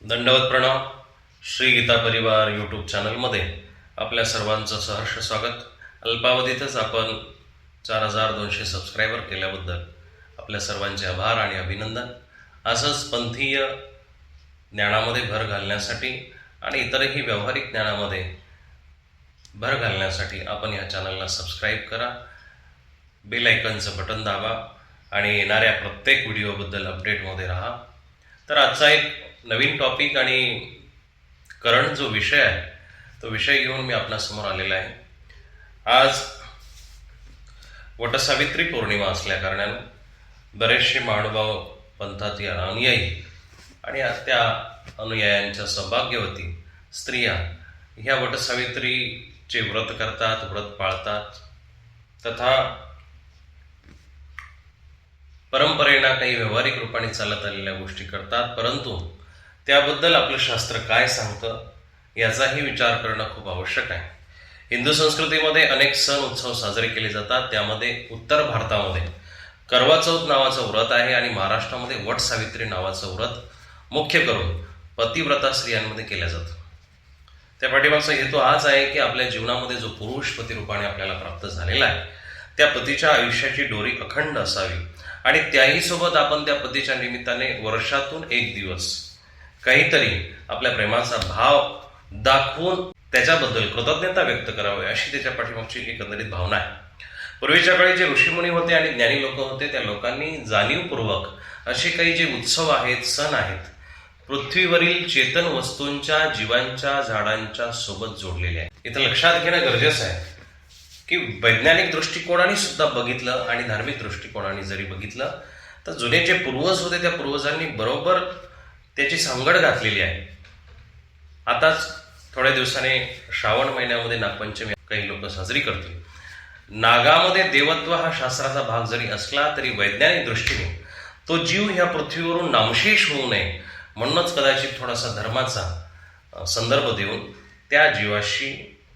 दंडवत प्रणाम. श्री गीता परिवार यूट्यूब चॅनलमध्ये आपल्या सर्वांचं सहर्ष स्वागत. अल्पावधीतच आपण 4200 सबस्क्रायबर केल्याबद्दल आपल्या सर्वांचे आभार आणि अभिनंदन. असंच पंथीय ज्ञानामध्ये भर घालण्यासाठी आणि इतरही व्यावहारिक ज्ञानामध्ये भर घालण्यासाठी आपण या चॅनलला सबस्क्राईब करा, बेल आयकॉनचं बटन दाबा आणि येणाऱ्या प्रत्येक व्हिडिओबद्दल अपडेटमध्ये राहा. तर आजचा एक नवीन टॉपिक आणि करंट जो विषय आहे तो विषय घेऊन मी आपणासमोर आलेला आहे. आज वटसावित्री पौर्णिमा असल्या कारणानं बरेचसे महानुभाव पंथातील अनुयायी आणि त्या अनुयायांच्या सौभाग्यवती स्त्रिया ह्या वटसावित्रीचे व्रत करतात, व्रत पाळतात, तथा परंपरेला काही व्यावहारिक रूपाने चालत आलेल्या गोष्टी करतात. परंतु त्याबद्दल आपलं शास्त्र काय सांगतं याचाही विचार करणं खूप आवश्यक आहे. हिंदू संस्कृतीमध्ये अनेक सण उत्सव साजरे केले जातात. त्यामध्ये उत्तर भारतामध्ये करवा चौथ नावाचं व्रत आहे आणि महाराष्ट्रामध्ये वट सावित्री नावाचं व्रत मुख्य करून पतिव्रता स्त्रियांमध्ये केलं जातं. त्या पाठीमागचा हेतू हाच आहे की आपल्या जीवनामध्ये जो पुरुष पतिरूपाने आपल्याला प्राप्त झालेला आहे त्या पतीच्या आयुष्याची डोरी अखंड असावी आणि त्याही सोबत आपण त्या पतीच्या निमित्ताने वर्षातून एक दिवस काहीतरी आपल्या प्रेमाचा भाव दाखवून त्याच्याबद्दल कृतज्ञता व्यक्त करावी अशी त्याच्या पाठीमागची एकंदरीत भावना आहे. पूर्वीच्या काळी जे ऋषीमुनी होते आणि ज्ञानी लोक होते त्या लोकांनी जाणीवपूर्वक असे काही जे उत्सव आहेत, सण आहेत, पृथ्वीवरील चेतन वस्तूंच्या, जीवांच्या, झाडांच्या सोबत जोडलेले आहे. इथं लक्षात घेणं गरजेचं आहे की वैज्ञानिक दृष्टिकोनाने सुद्धा बघितलं आणि धार्मिक दृष्टिकोनाने जरी बघितलं तर जुने जे पूर्वज होते त्या पूर्वजांनी बरोबर त्याची सांगड घातलेली आहे. आताच थोड्या दिवसाने श्रावण महिन्यामध्ये नागपंचमी काही लोक साजरी करतील. नागामध्ये देवत्व हा शास्त्राचा भाग जरी असला तरी वैज्ञानिक दृष्टीने तो जीव ह्या पृथ्वीवरून नामशेष होऊ नये म्हणूनच कदाचित थोडासा धर्माचा संदर्भ देऊन त्या जीवाशी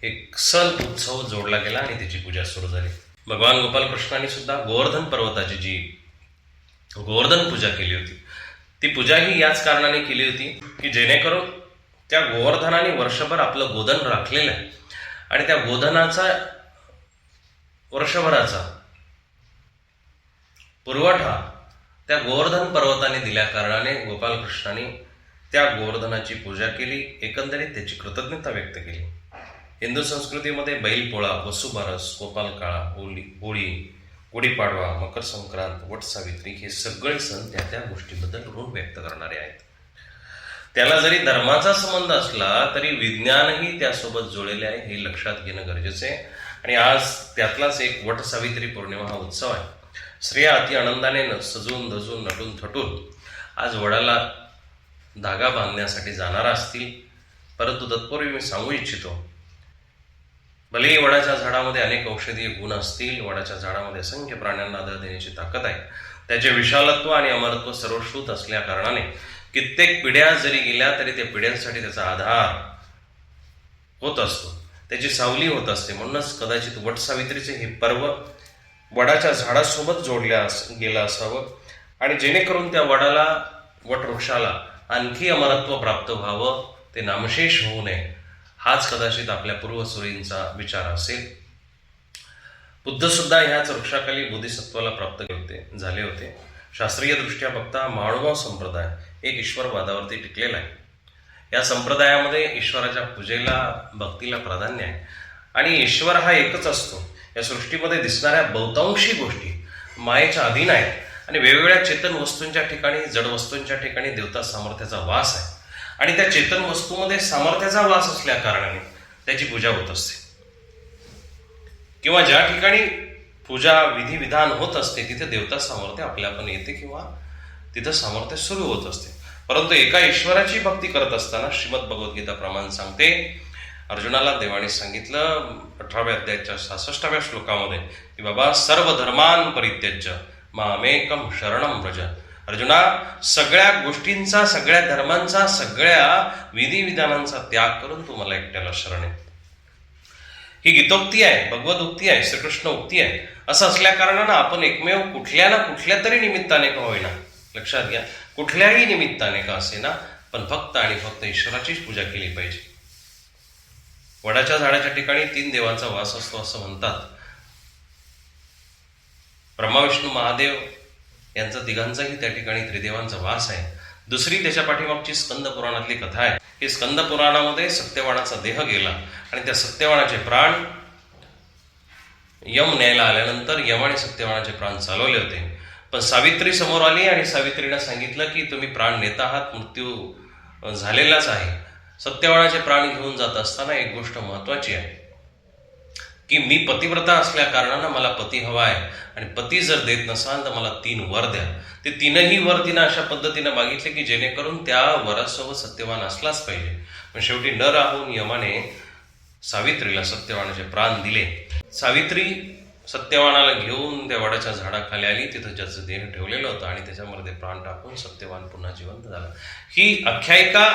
एक सण उत्सव जोडला गेला आणि त्याची पूजा सुरू झाली. भगवान गोपालकृष्णाने सुद्धा गोवर्धन पर्वताची जी गोवर्धन पूजा केली होती ती पूजाही याच कारणाने केली होती की जेणेकरून त्या गोवर्धनाने वर्षभर आपलं गोधन राखलेलं आहे आणि त्या गोधनाचा वर्षभराचा पुरवठा त्या गोवर्धन पर्वताने दिल्या कारणाने गोपालकृष्णाने त्या गोवर्धनाची पूजा केली, एकंदरीत त्याची कृतज्ञता व्यक्त केली. हिंदू संस्कृतीमध्ये बैलपोळा, वसुबारस, गोपालकाळा, होळी, गुढीपाडवा, मकर संक्रांत, वटसावित्री हे सगळे सण त्या त्या गोष्टीबद्दल ऋण व्यक्त करणारे आहेत. त्याला जरी धर्माचा संबंध असला तरी विज्ञानही त्यासोबत जोडलेले आहे हे लक्षात घेणं गरजेचं आहे. आणि आज त्यातलाच एक वटसावित्री पौर्णिमा हा उत्सव आहे. स्त्रिया अति आनंदाने सजून धजून नटून थटून आज वडाला धागा बांधण्यासाठी जाणार असतील. परंतु तत्पूर्वी मी सांगू इच्छितो, भलेही वडाच्या झाडामध्ये अनेक औषधीय गुण असतील, वडाच्या झाडामध्ये असंख्य प्राण्यांना आधार देण्याची ताकद आहे, त्याचे विशालत्व आणि अमरत्व सर्वश्रुत असल्या कारणाने कित्येक पिढ्या जरी गेल्या तरी त्या पिढ्यांसाठी त्याचा आधार होत असतो, त्याची सावली होत असते. म्हणूनच कदाचित वटसावित्रीचे हे पर्व वडाच्या झाडासोबत जोडल्या गेलं असावं आणि जेणेकरून त्या वडाला, वटवृक्षाला आणखी अमरत्व प्राप्त व्हावं, ते नामशेष होऊ नये हाच कदाचित आपल्या पूर्वसुरींचा विचार असेल. बुद्ध सुद्धा ह्याच वृक्षाखाली बोधिसत्वाला प्राप्त झाले होते. शास्त्रीय दृष्ट्या बघता महानुभाव संप्रदाय एक ईश्वरवादावरती टिकलेला आहे. या संप्रदायामध्ये ईश्वराच्या पूजेला, भक्तीला प्राधान्य आहे आणि ईश्वर हा एकच असतो. या सृष्टीमध्ये दिसणाऱ्या बहुतांशी गोष्टी मायेच्या अधीन आहेत आणि वेगवेगळ्या चेतन वस्तूंच्या ठिकाणी, जड वस्तूंच्या ठिकाणी देवता सामर्थ्याचा वास आहे आणि त्या चेतन वस्तूमध्ये सामर्थ्याचा वास असल्या कारणाने त्याची पूजा होत असते. किंवा ज्या ठिकाणी पूजा विधी विधान होत असते तिथे देवता सामर्थ्य आपल्यापण येते किंवा तिथं सामर्थ्य सुरू होत असते. परंतु एका ईश्वराची भक्ती करत असताना श्रीमद भगवद्गीता प्रमाण सांगते, अर्जुनाला देवाने सांगितलं 18व्या अध्यायाच्या 66व्या श्लोकामध्ये की बाबा सर्व धर्मान परित्यज्य मामेकम शरणम व्रज. अर्जुना, सगळ्या गोष्टींचा, सगळ्या धर्मांचा, सगळ्या विधिविधानांचा त्याग करून तू मला एकट्याला शरण आहे. ही गीतोक्ती आहे, भगवद उक्ती आहे, श्रीकृष्ण उक्ती आहे. असं असल्या कारणानं आपण एकमेव कुठल्या ना कुठल्या तरी निमित्ताने का होईना, लक्षात घ्या, कुठल्याही निमित्ताने का असेना पण फक्त आणि फक्त ईश्वराचीच पूजा केली पाहिजे. वडाच्या झाडाच्या ठिकाणी 3 देवांचा वास असतो असं म्हणतात. ब्रह्मा विष्णू महादेव यांचा तिघांचाही त्या ठिकाणी त्रिदेवांचा वास आहे. दुसरी त्याच्या पाठीमागची स्कंद पुराणातली कथा आहे. ही स्कंद पुराणामध्ये सत्यवानाचा देह गेला आणि त्या सत्यवानाचे प्राण यम न्यायला आल्यानंतर यमाने सत्यवानाचे प्राण चालवले होते. पण सावित्री समोर आली आणि सावित्रीनं सांगितलं की तुम्ही प्राण नेत आहात, मृत्यू झालेलाच आहे. सत्यवानाचे प्राण घेऊन जात असताना एक गोष्ट महत्वाची आहे की मी पतिव्रता असल्या कारणानं मला पती हवा आहे आणि पती जर देत नसाल तर मला 3 वर द्या. ते 3ही वर तिनं अशा पद्धतीनं मागितले की जेणेकरून त्या वरासोबत सत्यवान असलाच पाहिजे. पण शेवटी न राहून यमाने सावित्रीला सत्यवानाचे प्राण दिले. सावित्री सत्यवानाला घेऊन त्या वडाच्या झाडाखाली आली. तिथं ज्याचं देह ठेवलेलं होतं आणि त्याच्यामध्ये प्राण टाकून सत्यवान पुन्हा जिवंत झाला. ही आख्यायिका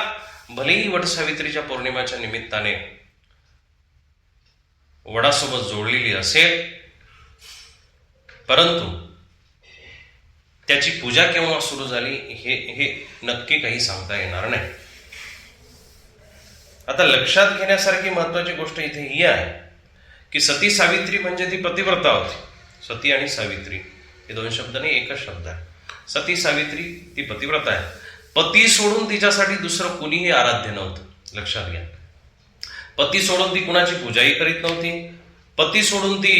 भलेही वटसावित्रीच्या पौर्णिमेच्या निमित्ताने वडासोबत जोडलेली असेल, परंतु त्याची पूजा केव्हा सुरू झाली हे नक्की काही सांगता येणार नाही. आता लक्षात घेण्यासारखी महत्वाची गोष्ट इथे ही आहे की सती सावित्री म्हणजे ती पतिव्रता होती. सती आणि सावित्री हे 2 शब्द नाही, एकच शब्द आहे. सती सावित्री ती पतिव्रता आहे. पती सोडून तिच्यासाठी दुसरं कुणीही आराध्य नव्हतं. लक्षात घ्या, पती सोडून ती कुणाची पूजाही करीत नव्हती. पती सोडून ती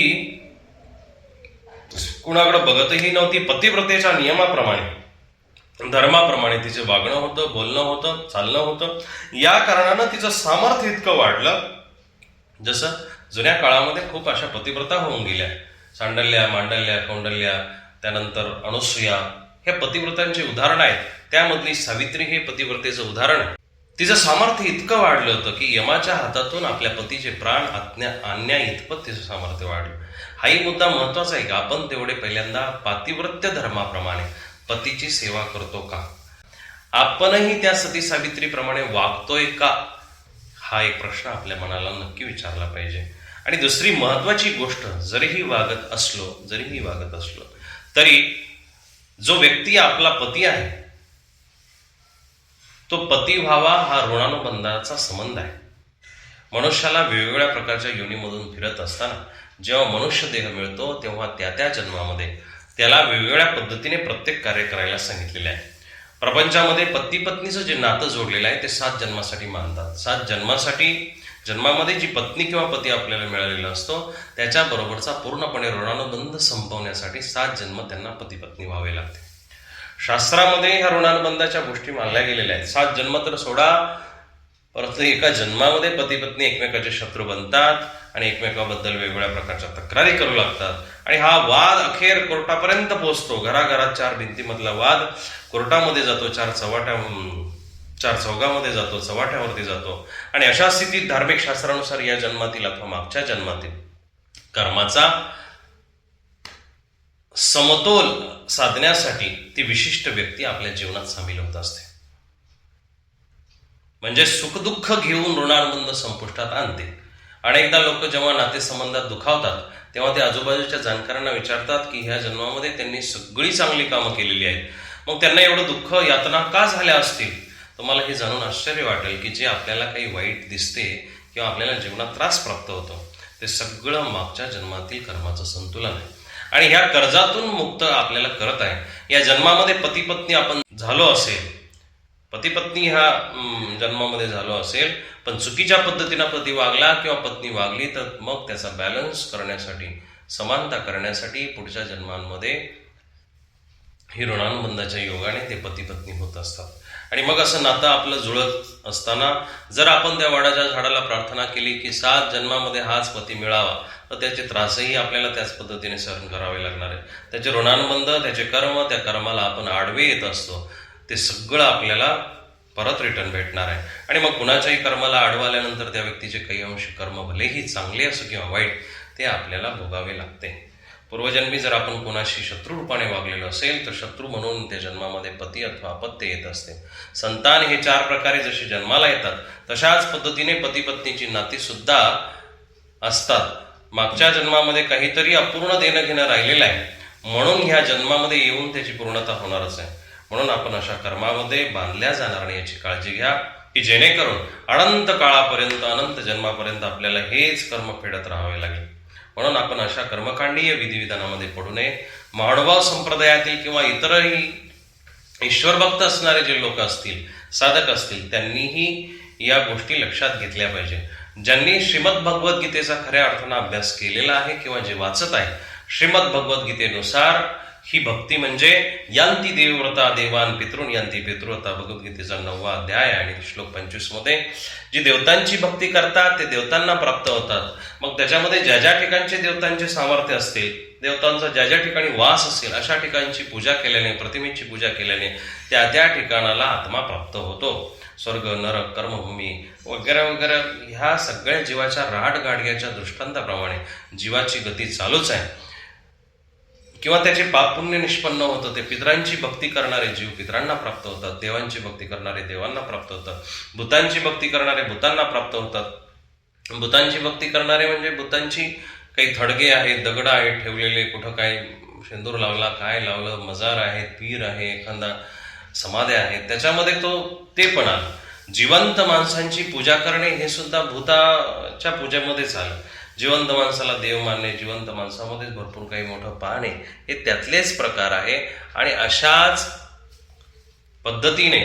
कुणाकडे बघतही नव्हती. पतिव्रतेच्या नियमाप्रमाणे धर्माप्रमाणे तिचे वागणं होतं, बोलणं होतं, चालणं होतं. या कारणानं तिचं सामर्थ्य इतकं वाढलं. जसं जुन्या काळामध्ये खूप अशा पतिव्रता होऊन गेल्या. सांडल्या, मांडल्या, कौंडल्या, त्यानंतर अनुसूया, हे पतिव्रतांचे उदाहरण आहेत. त्यामधली सावित्री हे पतिव्रतेचं उदाहरण आहे. तिचं सामर्थ्य इतकं वाढलं होतं की यमाच्या हातातून आपल्या पतीचे प्राण आणण्या इतपत तिचं सामर्थ्य वाढलं. हाही मुद्दा महत्वाचा आहे का आपण तेवढे पहिल्यांदा पातिव्रत्य धर्माप्रमाणे पतीची सेवा करतो का? आपणही त्या सती सावित्रीप्रमाणे वागतोय का? हा एक प्रश्न आपल्या मनाला नक्की विचारला पाहिजे. आणि दुसरी महत्वाची गोष्ट, जरीही वागत असलो तरी जो व्यक्ती आपला पती आहे तो पती व्हावा हा ऋणानुबंधाचा संबंध आहे. मनुष्याला वेगवेगळ्या प्रकारच्या योनीमधून फिरत असताना जेव्हा मनुष्य देह मिळतो तेव्हा त्या जन्मामध्ये त्याला वेगवेगळ्या पद्धतीने प्रत्येक कार्य करायला सांगितलेले आहे. प्रपंचामध्ये पती पत्नीचं जे नातं जोडलेलं आहे ते 7 जन्मासाठी मानतात. 7 जन्मामध्ये जी पत्नी किंवा पती आपल्याला मिळालेला असतो त्याच्याबरोबरचा पूर्णपणे ऋणानुबंध संपवण्यासाठी 7 जन्म त्यांना पती पत्नी व्हावे लागते. शास्त्रामध्ये ह्या ऋणानुबंधाच्या गोष्टी मानल्या गेलेल्या आहेत. 7 जन्म तर सोडा, परंतु एका जन्मामध्ये पती पत्नी एकमेकाचे शत्रू बनतात आणि एकमेकाबद्दल वेगवेगळ्या प्रकारच्या तक्रारी करू लागतात. आणि हा वाद अखेर कोर्टापर्यंत पोहोचतो. घराघरात 4 भिंतीमधला वाद कोर्टामध्ये जातो, 4 चौघामध्ये जातो, चव्हाट्यावरती जातो. आणि अशा स्थितीत धार्मिक शास्त्रानुसार या जन्मातील अथवा मागच्या जन्मातील कर्माचा समतोल साधण्यासाठी ती विशिष्ट व्यक्ती आपल्या जीवनात सामील होत असते. म्हणजे सुखदुःख घेऊन ऋणानुबंध संपुष्टात आणते. अनेकदा लोक जेव्हा नातेसंबंधात दुखावतात तेव्हा ते आजूबाजूच्या जाणकारांना विचारतात की ह्या जन्मामध्ये त्यांनी सगळी चांगली कामं केलेली आहेत, मग त्यांना एवढं दुःख यातना का झाल्या असतील? तुम्हाला हे जाणून आश्चर्य वाटेल की जे आपल्याला काही वाईट दिसते किंवा आपल्याला जीवनात त्रास प्राप्त होतो ते सगळं मागच्या जन्मातील कर्माचं संतुलन आहे. आणि ह्या कर्जातून मुक्त आपल्याला करत आहे. या जन्मामध्ये पती पत्नी आपण झालो असेल, पती पत्नी ह्या जन्मामध्ये झालो असेल, पण चुकीच्या पद्धतीनं पती वागला किंवा पत्नी वागली तर मग त्याचा बॅलन्स करण्यासाठी, समानता करण्यासाठी पुढच्या जन्मांमध्ये ही ऋणानुबंधाच्या योगाने ते पती पत्नी होत असतात. आणि मग असं नातं आपलं जुळत असताना जर आपण त्या वडाच्या झाडाला प्रार्थना केली की 7 जन्मामध्ये हाच पती मिळावा, तर त्याचे त्रासही आपल्याला त्याच पद्धतीने सहन करावे लागणार आहे. त्याचे ऋणानुबंध, त्याचे कर्म, त्या कर्माला आपण आडवे येत असतो, ते सगळं आपल्याला परत रिटर्न भेटणार आहे. आणि मग कुणाच्याही कर्माला आडवा आल्यानंतर त्या व्यक्तीचे काही अंश कर्म भलेही चांगले असो किंवा वाईट ते आपल्याला भोगावे लागते. पूर्वजन्मी जर आपण कोणाशी शत्रुरूपाने वागलेलो असेल तर शत्रू म्हणून त्या जन्मामध्ये पती अथवा अपत्य येत असते. संतान हे 4 प्रकारे जसे जन्माला येतात तशाच पद्धतीने पती पत्नीची नाती सुद्धा असतात. मागच्या जन्मामध्ये काहीतरी अपूर्ण देणं घेणं राहिलेलं आहे म्हणून ह्या जन्मामध्ये येऊन त्याची पूर्णता होणारच आहे. म्हणून आपण अशा कर्मामध्ये बांधल्या जाणार नाही याची काळजी घ्या, की जेणेकरून अनंत काळापर्यंत, अनंत जन्मापर्यंत आपल्याला हेच कर्म फेडत राहावे लागेल. म्हणून आपण अशा कर्मकांडीय विधिविधानामध्ये पडू नये. महानुभाव संप्रदायातील किंवा इतरही ईश्वर भक्त असणारे जे लोक असतील, साधक असतील, त्यांनीही या गोष्टी लक्षात घेतल्या पाहिजे. ज्यांनी श्रीमद भगवद्गीतेचा खऱ्या अर्थानं अभ्यास केलेला आहे किंवा जे वाचत आहे, श्रीमद भगवद्गीतेनुसार ही भक्ती म्हणजे यांती देवव्रता देवान पितृन यांती पितृव्रता, भगवद्गीतेचा 9वा अध्याय आणि श्लोक 25 मध्ये जी देवतांची भक्ती करतात ते देवतांना प्राप्त होतात. मग त्याच्यामध्ये ज्या ज्या ठिकाणचे देवतांचे सामर्थ्य असतील, देवतांचा ज्या ज्या ठिकाणी वास असेल, अशा ठिकाणची पूजा केल्याने, प्रतिमेची पूजा केल्याने त्या त्या ठिकाणाला आत्मा प्राप्त होतो. स्वर्ग, नरक, कर्मभूमी वगैरे वगैरे ह्या सगळ्या जीवाच्या राहटगाडग्याच्या दृष्टांताप्रमाणे जीवाची गती चालूच आहे. किंवा त्याचे पापपुण्य निष्पन्न होतं. ते पितरांची भक्ती करणारे जीव पितरांना प्राप्त होतात, देवांची भक्ती करणारे देवांना प्राप्त होतात, भूतांची भक्ती करणारे भूतांना प्राप्त होतात. भूतांची भक्ती करणारे म्हणजे भूतांची काही थडगे आहेत, दगड आहेत ठेवलेले, कुठं काय शेंदूर लावला, काय लावलं, मजार आहेत, पीर आहे, एखादा समाध्या आहेत, त्याच्यामध्ये ते पण आलं. जिवंत माणसांची पूजा करणे हे सुद्धा भूताच्या पूजेमध्येच आलं. जिवंत माणसाला देव मानणे, जिवंत माणसामध्येच भरपूर काही मोठं पाहणे, हे त्यातलेच प्रकार आहे. आणि अशाच पद्धतीने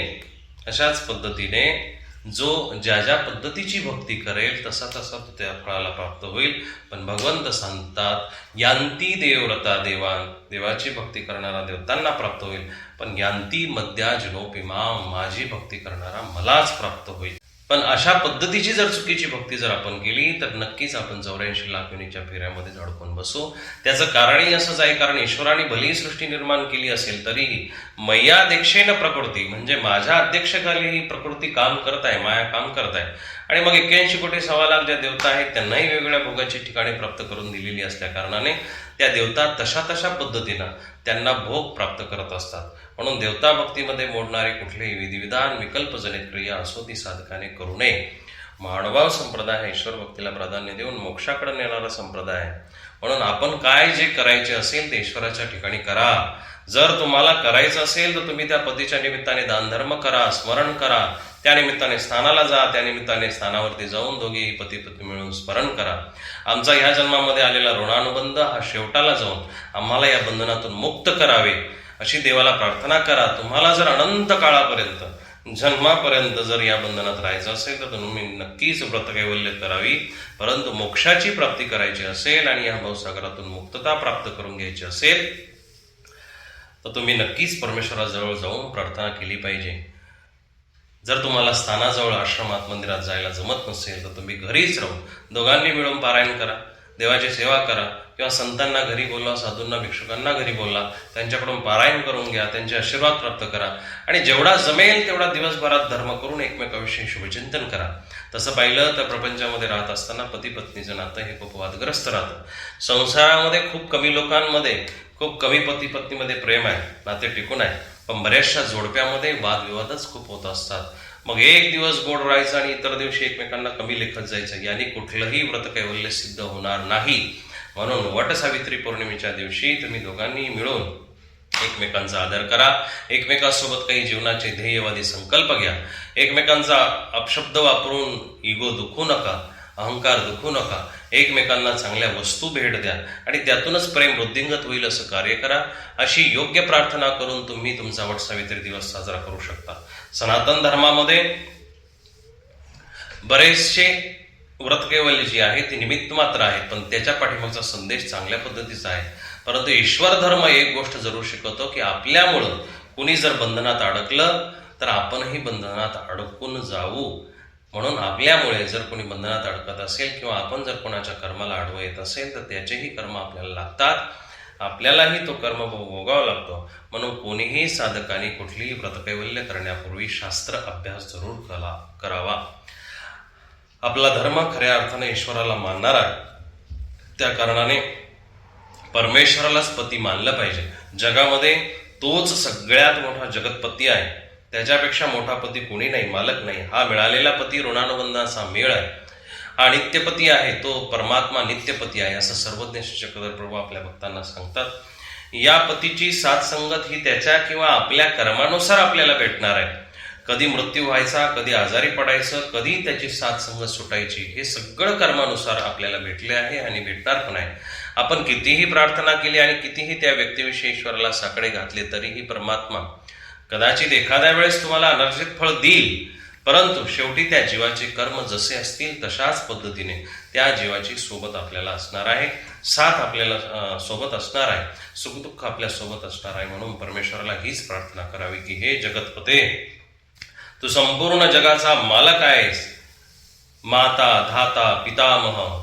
जो ज्या ज्या पद्धतीची भक्ती करेल तसा तसा तो त्या फळाला प्राप्त होईल. पण भगवंत सांगतात, यांती देवव्रता देवान, देवाची भक्ती करणारा देवतांना प्राप्त होईल, पण यांती मद्या जनोपी माम, माझी भक्ती करणारा मलाच प्राप्त होईल. पण अशा पद्धतीची जर चुकीची भक्ती जर आपण केली तर नक्कीच आपण 84 लाख योनीच्या फेऱ्यामध्ये अडकून बसू. त्याचं कारणही असंच आहे, कारण ईश्वराने भली सृष्टी निर्माण केली असेल तरीही मैया देक्षेन प्रकृती, म्हणजे माझ्या अध्यक्षाखाली ही प्रकृती काम करत आहे, माया काम करत आहे. आणि मग 81 कोटी सव्वा लाख ज्या देवता आहेत त्यांनाही वेगवेगळ्या भोगाची ठिकाणे प्राप्त करून दिलेली असल्या कारणाने त्या देवता तशा पद्धतीनं त्यांना भोग प्राप्त करत असतात. म्हणून देवता भक्तीमध्ये मोडणारे कुठलेही विधिविधान, विकल्पजनित क्रिया असो ती साधकाने करू नये. महानुभाव संप्रदाय हा ईश्वर भक्तीला प्राधान्य देऊन मोक्षाकडे नेणारा संप्रदाय आहे. म्हणून आपण काय जे करायचे असेल ते ईश्वराच्या ठिकाणी करा. जर तुम्हाला करायचं असेल तर तुम्ही त्या पतीच्या निमित्ताने दानधर्म करा, स्मरण करा, त्या निमित्ताने स्थानाला जा, त्या निमित्ताने स्थानावरती जाऊन दोघेही पती पत्नी मिळून स्मरण करा. आमचा ह्या जन्मामध्ये आलेला ऋणानुबंध हा शेवटाला जाऊन आम्हाला या बंधनातून मुक्त करावे अशी देवाला प्रार्थना करा. तुम्हाला जर अनंत काळापर्यंत, जन्मापर्यंत जर या बंधनात राहायचं असेल तर तुम्ही नक्कीच व्रतकैवल्य करावी. परंतु मोक्षाची प्राप्ती करायची असेल आणि या भवसागरातून मुक्तता प्राप्त करून घ्यायची असेल तर तुम्ही नक्कीच परमेश्वराजवळ जाऊन प्रार्थना केली पाहिजे. जर तुम्हाला स्थानाजवळ, आश्रमात, मंदिरात जायला जमत नसेल तर तुम्ही घरीच राहून दोघांनी मिळून पारायण करा, देवाची सेवा करा, किंवा संतांना घरी बोलवा, साधूंना, भिक्षुकांना घरी बोलवा, त्यांच्याकडून पारायण करून घ्या, त्यांचे आशीर्वाद प्राप्त करा. आणि जेवढा जमेल तेवढा दिवसभरात धर्म करून एकमेकाविषयी शुभचिंतन करा. तसं पाहिलं तर प्रपंचामध्ये राहत असताना पती पत्नीचं नातं हे खूप वादग्रस्त राहतं. संसारामध्ये खूप कमी लोकांमध्ये, खूप कमी पती पत्नीमध्ये प्रेम आहे, नाते टिकून आहे. पण बऱ्याचशा जोडप्यामध्ये वादविवादच खूप होत असतात. मग एक दिवस गोड राहायचं आणि इतर दिवशी एकमेकांना कमी लेखत जायचं, याने कुठलंही व्रत कैवल्य सिद्ध होणार नाही. म्हणून वट सावित्री पौर्णिमेच्या दिवशी तुम्ही दोघांनी मिळून एकमेकांचा आदर करा, एकमेकांसोबत काही जीवनाचे ध्येयवादी संकल्प घ्या, एकमेकांचा अपशब्द वापरून इगो दुखू नका, अहंकार दुखू नका, एकमेकांना चांगल्या वस्तू भेट द्या आणि त्यातूनच प्रेम वृद्धिंगत होईल असं कार्य करा. अशी योग्य प्रार्थना करून तुम्ही तुमचा वट सावित्री दिवस साजरा करू शकता. सनातन धर्मामध्ये बरेचसे व्रत कैवल्य जी आहे ती निमित्त मात्र आहेत, पण त्याच्या पाठीमागचा संदेश चांगल्या पद्धतीचा आहे. परंतु ईश्वर धर्म एक गोष्ट जरूर शिकवतो की आपल्यामुळं कुणी जर बंधनात अडकलं तर आपणही बंधनात अडकून जाऊ. म्हणून आपल्यामुळे जर कोणी बंधनात अडकत असेल किंवा आपण जर कोणाच्या कर्माला आडवं येत असेल तर त्याचेही कर्म आपल्याला लागतात, आपल्यालाही तो कर्म भोगावा लागतो. म्हणून कोणीही साधकाने कुठलीही व्रतकैवल्य करण्यापूर्वी शास्त्र अभ्यास जरूर करावा. आपला धर्म खऱ्या अर्थाने ईश्वराला मानणारा आहे, त्या कारणाने परमेश्वरालाच पती मानलं पाहिजे. जगामध्ये तोच सगळ्यात मोठा जगतपती आहे, त्याच्यापेक्षा मोठा पती कोणी नाही, मालक नाही. हा मिळालेला पती ऋणानुबंधाचा मेळ आहे. हा नित्यपती आहे, तो परमात्मा नित्यपती आहे असं सर्वज्ञ चक्रधर प्रभू आपल्या भक्तांना सांगतात. या पतीची साथ संगत ही त्याच्या किंवा आपल्या कर्मानुसार आपल्याला भेटणार आहे. कधी मृत्यू व्हायचा, कधी आजारी पडायचं, कधी त्याची साथ संगत सुटायची, हे सगळं कर्मानुसार आपल्याला भेटले आहे आणि भेटणार पण आहे. आपण कितीही प्रार्थना केली आणि कितीही त्या व्यक्तीविषयी ईश्वराला साकडे घातले तरीही परमात्मा कदाचित एखाद्या वेळेस तुम्हाला अनर्जित फळ देईल, परंतु शेवटी त्या जीवाचे कर्म जसे असतील तशाच पद्धतीने त्या जीवाची सोबत आपल्याला असणार आहे, साथ आपल्याला सोबत असणार आहे, सुखदुःख आपल्या सोबत असणार आहे. म्हणून परमेश्वराला हीच प्रार्थना करावी की हे जगतपते, तू संपूर्ण जगाचा मालक आहेस, माता धाता पितामह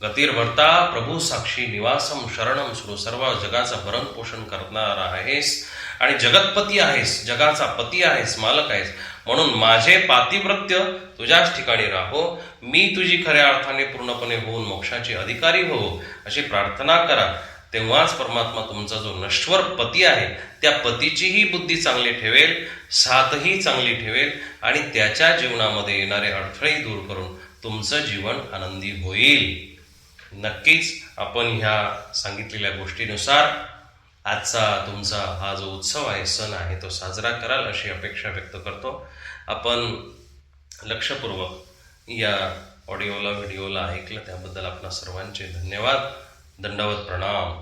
गतिर्भर्ता प्रभू साक्षी निवासम शरणम सुरू, सर्व जगाचा भरण पोषण करणारा आहेस आणि जगतपती आहेस, जगाचा पती आहेस, मालक आहेस. म्हणून माझे पातिव्रत्य तुझ्याच ठिकाणी राहो, मी तुझी खऱ्या अर्थाने पूर्णपणे होऊन मोक्षाची अधिकारी हो, अशी प्रार्थना करा. तेव्हाच परमात्मा तुमचा जो नश्वर पती आहे त्या पतीचीही बुद्धी चांगली ठेवेल, साथही चांगली ठेवेल आणि त्याच्या जीवनामध्ये येणारे अडथळे दूर करून तुमचं जीवन आनंदी होईल. नक्कीच आपण ह्या सांगितलेल्या गोष्टीनुसार आजचा तुमचा हा जो उत्सव आहे, सण आहे, तो साजरा कराल अशी अपेक्षा व्यक्त करतो. आपण लक्षपूर्वक या व्हिडिओला ऐकलं त्याबद्दल आपणा सर्वांचे धन्यवाद. दंडवत प्रणाम.